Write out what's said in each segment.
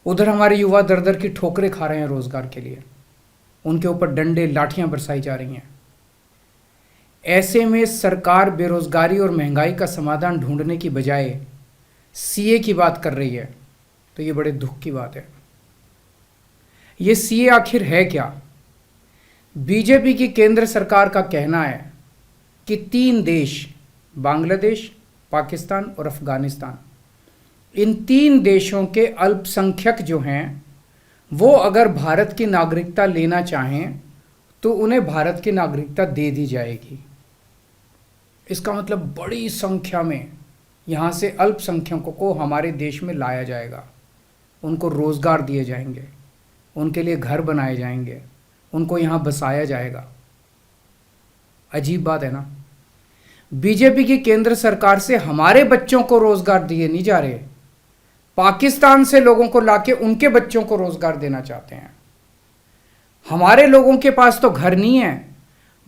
उधर हमारे युवा दर दर की ठोकरें खा रहे हैं रोजगार के लिए, उनके ऊपर डंडे लाठियां बरसाई जा रही हैं। ऐसे में सरकार बेरोजगारी और महंगाई का समाधान ढूंढने की बजाय सीए की बात कर रही है, तो ये बड़े दुख की बात है। ये सीए आखिर है क्या? बीजेपी की केंद्र सरकार का कहना है कि 3 देश, बांग्लादेश, पाकिस्तान और अफगानिस्तान, इन 3 देशों के अल्पसंख्यक जो हैं वो अगर भारत की नागरिकता लेना चाहें तो उन्हें भारत की नागरिकता दे दी जाएगी। इसका मतलब बड़ी संख्या में यहाँ से अल्पसंख्यकों को हमारे देश में लाया जाएगा, उनको रोज़गार दिए जाएंगे, उनके लिए घर बनाए जाएंगे, उनको यहाँ बसाया जाएगा। अजीब बात है ना। बीजेपी की केंद्र सरकार से हमारे बच्चों को रोज़गार दिए नहीं जा रहे, पाकिस्तान से लोगों को लाके उनके बच्चों को रोज़गार देना चाहते हैं। हमारे लोगों के पास तो घर नहीं है,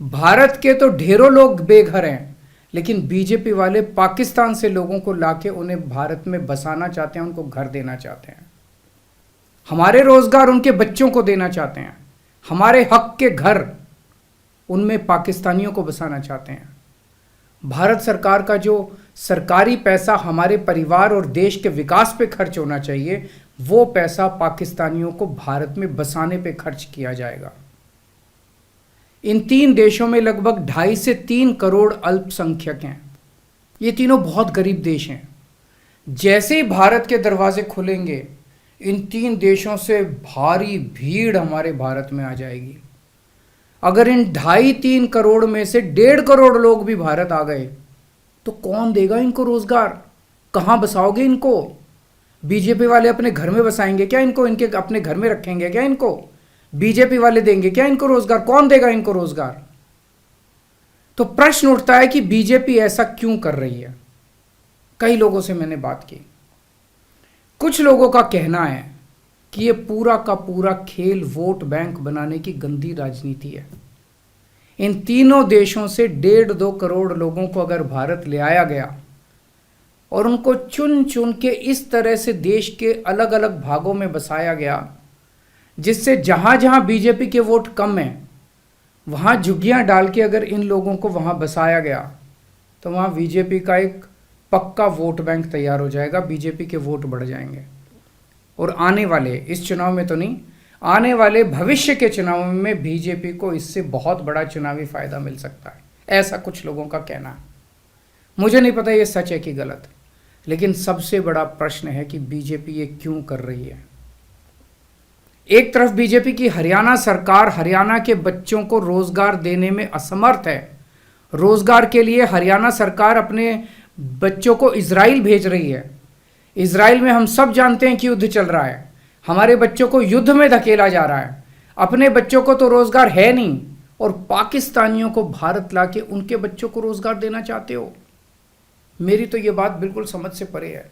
भारत के तो ढेरों लोग बेघर हैं, लेकिन बीजेपी वाले पाकिस्तान से लोगों को लाके उन्हें भारत में बसाना चाहते हैं, उनको घर देना चाहते हैं। हमारे रोजगार उनके बच्चों को देना चाहते हैं, हमारे हक के घर उनमें पाकिस्तानियों को बसाना चाहते हैं। भारत सरकार का जो सरकारी पैसा हमारे परिवार और देश के विकास पे खर्च होना चाहिए, वो पैसा पाकिस्तानियों को भारत में बसाने पे खर्च किया जाएगा। इन 3 देशों में लगभग 2.5 से 3 करोड़ अल्पसंख्यक हैं। ये तीनों बहुत गरीब देश हैं। जैसे ही भारत के दरवाजे खुलेंगे, इन 3 देशों से भारी भीड़ हमारे भारत में आ जाएगी। अगर इन 2.5-3 करोड़ में से 1.5 करोड़ लोग भी भारत आ गए तो कौन देगा इनको रोजगार? कहाँ बसाओगे इनको? बीजेपी वाले अपने घर में बसाएंगे क्या इनको? इनके अपने घर में रखेंगे क्या इनको? बीजेपी वाले देंगे क्या इनको रोजगार? कौन देगा इनको रोजगार? तो प्रश्न उठता है कि बीजेपी ऐसा क्यों कर रही है। कई लोगों से मैंने बात की, कुछ लोगों का कहना है कि ये पूरा का पूरा खेल वोट बैंक बनाने की गंदी राजनीति है। इन तीनों देशों से 1.5-2 करोड़ लोगों को अगर भारत ले आया गया और उनको चुन चुन के इस तरह से देश के अलग अलग भागों में बसाया गया, जिससे जहां जहां बीजेपी के वोट कम हैं वहां झुग्गियां डाल के अगर इन लोगों को वहां बसाया गया तो वहां बीजेपी का एक पक्का वोट बैंक तैयार हो जाएगा, बीजेपी के वोट बढ़ जाएंगे। और आने वाले इस चुनाव में तो नहीं, आने वाले भविष्य के चुनाव में बीजेपी को इससे बहुत बड़ा चुनावी फायदा मिल सकता है, ऐसा कुछ लोगों का कहना है। मुझे नहीं पता ये सच है कि गलत, लेकिन सबसे बड़ा प्रश्न है कि बीजेपी ये क्यों कर रही है। एक तरफ बीजेपी की हरियाणा सरकार हरियाणा के बच्चों को रोजगार देने में असमर्थ है। रोजगार के लिए हरियाणा सरकार अपने बच्चों को इजराइल भेज रही है। इजराइल में हम सब जानते हैं कि युद्ध चल रहा है, हमारे बच्चों को युद्ध में धकेला जा रहा है। अपने बच्चों को तो रोजगार है नहीं और पाकिस्तानियों को भारत लाके उनके बच्चों को रोजगार देना चाहते हो। मेरी तो ये बात बिल्कुल समझ से परे है।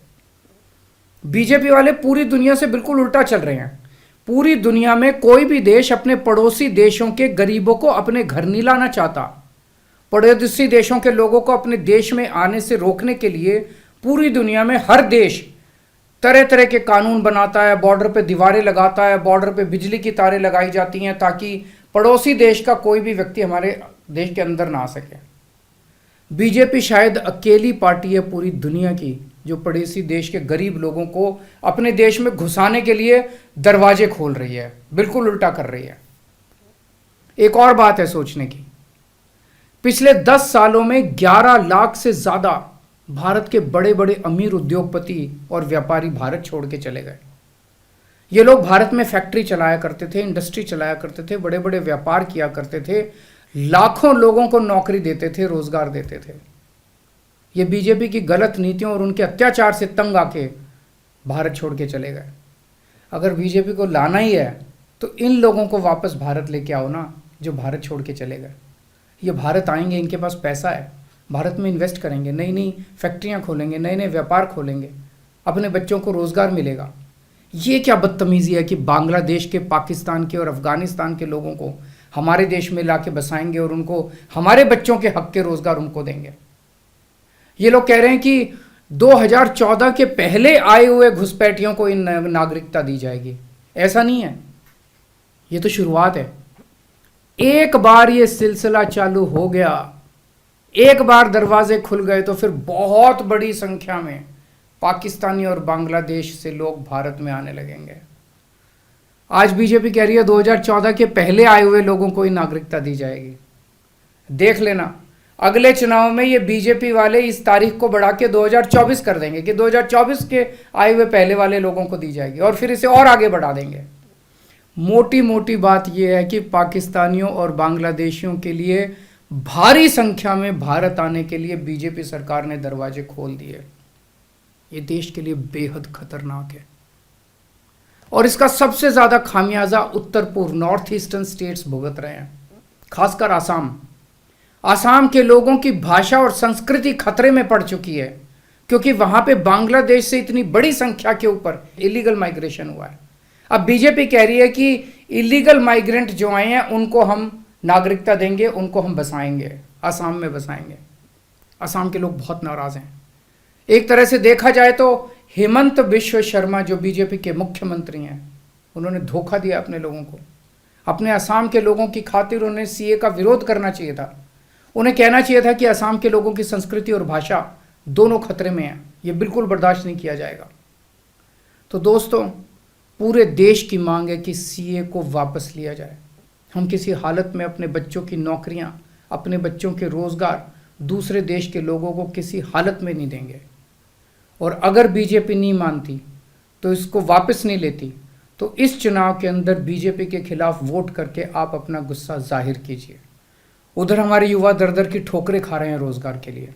बीजेपी वाले पूरी दुनिया से बिल्कुल उल्टा चल रहे हैं। पूरी दुनिया में कोई भी देश अपने पड़ोसी देशों के गरीबों को अपने घर नहीं लाना चाहता। पड़ोसी देशों के लोगों को अपने देश में आने से रोकने के लिए पूरी दुनिया में हर देश तरह तरह के कानून बनाता है, बॉर्डर पे दीवारें लगाता है, बॉर्डर पे बिजली की तारें लगाई जाती हैं ताकि पड़ोसी देश का कोई भी व्यक्ति हमारे देश के अंदर ना आ सके। बीजेपी शायद अकेली पार्टी है पूरी दुनिया की जो पड़ोसी देश के गरीब लोगों को अपने देश में घुसाने के लिए दरवाजे खोल रही है, बिल्कुल उल्टा कर रही है। एक और बात है सोचने की, पिछले 10 सालों में 11 लाख से ज्यादा भारत के बड़े बड़े अमीर उद्योगपति और व्यापारी भारत छोड़ के चले गए। ये लोग भारत में फैक्ट्री चलाया करते थे, इंडस्ट्री चलाया करते थे, बड़े बड़े व्यापार किया करते थे, लाखों लोगों को नौकरी देते थे, रोजगार देते थे। ये बीजेपी की गलत नीतियों और उनके अत्याचार से तंग आके भारत छोड़ के चले गए। अगर बीजेपी को लाना ही है तो इन लोगों को वापस भारत लेके आओ ना, जो भारत छोड़ के चले गए। ये भारत आएंगे, इनके पास पैसा है, भारत में इन्वेस्ट करेंगे, नई नई फैक्ट्रियां खोलेंगे, नए नए व्यापार खोलेंगे, अपने बच्चों को रोजगार मिलेगा। ये क्या बदतमीजी है कि बांग्लादेश के, पाकिस्तान के और अफगानिस्तान के लोगों को हमारे देश में लाके बसाएंगे और उनको हमारे बच्चों के हक के रोजगार उनको देंगे। ये लोग कह रहे हैं कि 2014 के पहले आए हुए घुसपैठियों को इन नागरिकता दी जाएगी। ऐसा नहीं है, ये तो शुरुआत है। एक बार ये सिलसिला चालू हो गया, एक बार दरवाजे खुल गए तो फिर बहुत बड़ी संख्या में पाकिस्तानी और बांग्लादेश से लोग भारत में आने लगेंगे। आज बीजेपी कह रही है 2014 के पहले आए हुए लोगों को ही नागरिकता दी जाएगी। देख लेना, अगले चुनाव में ये बीजेपी वाले इस तारीख को बढ़ा के 2024 कर देंगे कि 2024 के आए हुए पहले वाले लोगों को दी जाएगी, और फिर इसे और आगे बढ़ा देंगे। मोटी मोटी बात यह है कि पाकिस्तानियों और बांग्लादेशियों के लिए भारी संख्या में भारत आने के लिए बीजेपी सरकार ने दरवाजे खोल दिए। ये देश के लिए बेहद खतरनाक है, और इसका सबसे ज्यादा खामियाजा उत्तर पूर्व नॉर्थ ईस्टर्न स्टेट्स भुगत रहे हैं, खासकर आसाम। आसाम के लोगों की भाषा और संस्कृति खतरे में पड़ चुकी है, क्योंकि वहां पे बांग्लादेश से इतनी बड़ी संख्या के ऊपर इलीगल माइग्रेशन हुआ है। अब बीजेपी कह रही है कि इलीगल माइग्रेंट जो आए हैं उनको हम नागरिकता देंगे, उनको हम बसाएंगे, आसाम में बसाएंगे। आसाम के लोग बहुत नाराज हैं। एक तरह से देखा जाए तो हेमंत बिश्व शर्मा जो बीजेपी के मुख्यमंत्री हैं, उन्होंने धोखा दिया अपने लोगों को। अपने असम के लोगों की खातिर उन्हें सीए का विरोध करना चाहिए था। उन्हें कहना चाहिए था कि असम के लोगों की संस्कृति और भाषा दोनों खतरे में है, ये बिल्कुल बर्दाश्त नहीं किया जाएगा। तो दोस्तों, पूरे देश की मांग है कि सीए को वापस लिया जाए। हम किसी हालत में अपने बच्चों की नौकरियां, अपने बच्चों के रोजगार दूसरे देश के लोगों को किसी हालत में नहीं देंगे। और अगर बीजेपी नहीं मानती तो इसको वापस नहीं लेती, तो इस चुनाव के अंदर बीजेपी के खिलाफ वोट करके आप अपना गुस्सा जाहिर कीजिए। उधर हमारे युवा दर दर की ठोकरें खा रहे हैं रोजगार के लिए,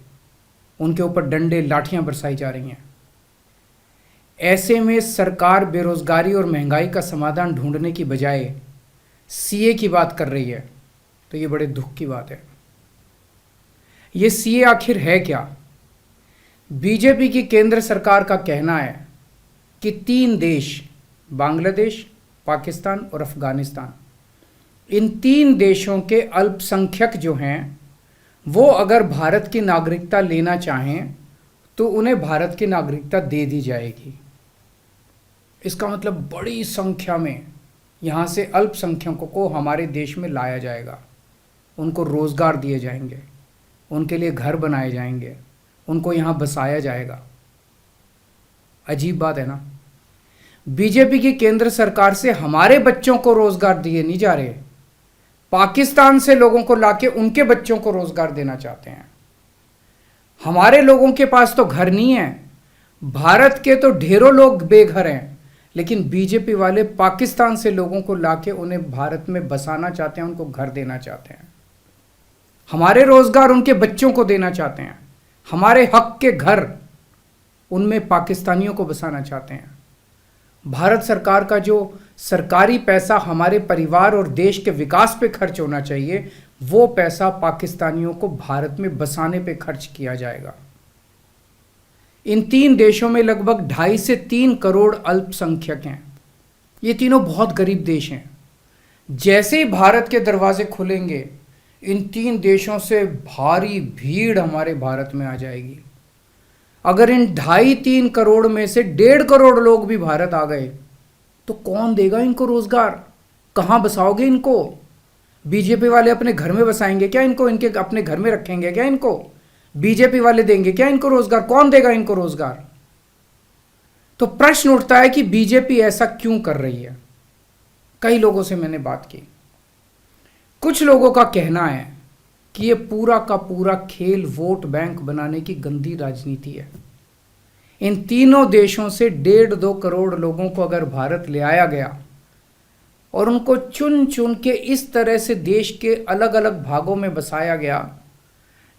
उनके ऊपर डंडे लाठियां बरसाई जा रही हैं। ऐसे में सरकार बेरोजगारी और महंगाई का समाधान ढूंढने की बजाय सीए की बात कर रही है, तो ये बड़े दुख की बात है। ये सीए आखिर है क्या? बीजेपी की केंद्र सरकार का कहना है कि 3 देश, बांग्लादेश, पाकिस्तान और अफगानिस्तान, इन 3 देशों के अल्पसंख्यक जो हैं वो अगर भारत की नागरिकता लेना चाहें तो उन्हें भारत की नागरिकता दे दी जाएगी। इसका मतलब बड़ी संख्या में यहाँ से अल्पसंख्यकों को हमारे देश में लाया जाएगा, उनको रोज़गार दिए जाएंगे, उनके लिए घर बनाए जाएंगे, उनको यहाँ बसाया जाएगा। अजीब बात है ना। बीजेपी की केंद्र सरकार से हमारे बच्चों को रोज़गार दिए नहीं जा रहे, पाकिस्तान से लोगों को लाके उनके बच्चों को रोज़गार देना चाहते हैं। हमारे लोगों के पास तो घर नहीं है, भारत के तो ढेरों लोग बेघर हैं, लेकिन बीजेपी वाले पाकिस्तान से लोगों को लाके उन्हें भारत में बसाना चाहते हैं, उनको घर देना चाहते हैं। हमारे रोज़गार उनके बच्चों को देना चाहते हैं, हमारे हक के घर उनमें पाकिस्तानियों को बसाना चाहते हैं। भारत सरकार का जो सरकारी पैसा हमारे परिवार और देश के विकास पे खर्च होना चाहिए, वो पैसा पाकिस्तानियों को भारत में बसाने पे खर्च किया जाएगा। इन 3 देशों में लगभग 2.5 से 3 करोड़ अल्पसंख्यक हैं। ये तीनों बहुत गरीब देश हैं। जैसे ही भारत के दरवाजे खुलेंगे, इन 3 देशों से भारी भीड़ हमारे भारत में आ जाएगी। अगर इन 2.5-3 करोड़ में से 1.5 करोड़ लोग भी भारत आ गए तो कौन देगा इनको रोजगार? कहाँ बसाओगे इनको? बीजेपी वाले अपने घर में बसाएंगे क्या इनको? इनके अपने घर में रखेंगे क्या इनको? बीजेपी वाले देंगे क्या इनको रोजगार? कौन देगा इनको रोजगार? तो प्रश्न उठता है कि बीजेपी ऐसा क्यों कर रही है। कई लोगों से मैंने बात की, कुछ लोगों का कहना है कि ये पूरा का पूरा खेल वोट बैंक बनाने की गंदी राजनीति है। इन तीनों देशों से 1.5-2 करोड़ लोगों को अगर भारत ले आया गया और उनको चुन चुन के इस तरह से देश के अलग अलग भागों में बसाया गया,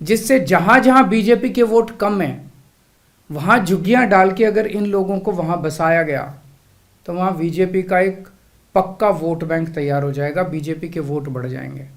जिससे जहां जहां बीजेपी के वोट कम हैं वहां झुग्गियां डाल के अगर इन लोगों को वहां बसाया गया तो वहां बीजेपी का एक पक्का वोट बैंक तैयार हो जाएगा, बीजेपी के वोट बढ़ जाएंगे।